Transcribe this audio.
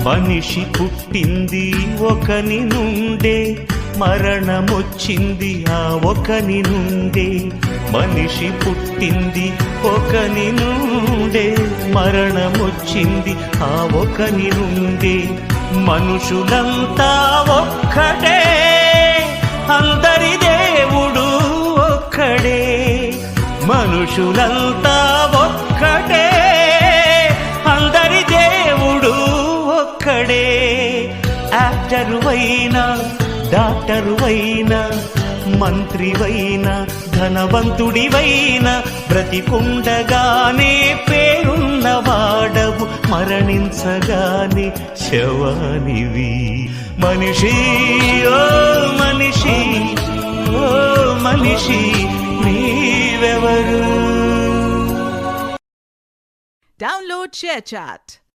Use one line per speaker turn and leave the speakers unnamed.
మనిషి పుట్టింది ఒకని నుండే, మరణమొచ్చింది ఆ ఒకని నుండే. మనిషి పుట్టింది ఒకని నుండే, మరణమొచ్చింది ఆ ఒకని నుండే. మనుషులంతా ఒక్కడే, అందరి దేవుడు ఒక్కడే. మనుషులంతా ఒక్కడే, అందరి దేవుడు ఒక్కడే. యాక్టరువైనా, డాక్టరువైనా, మంత్రివైనా, ధనవంతుడివైనా, బ్రతికుండగానే పేరున్నవాడవు, మరణించగానే శవానివి. మనిషి ఓ మనిషి, ఓ మనిషి నీవెవరు?
Download ShareChat.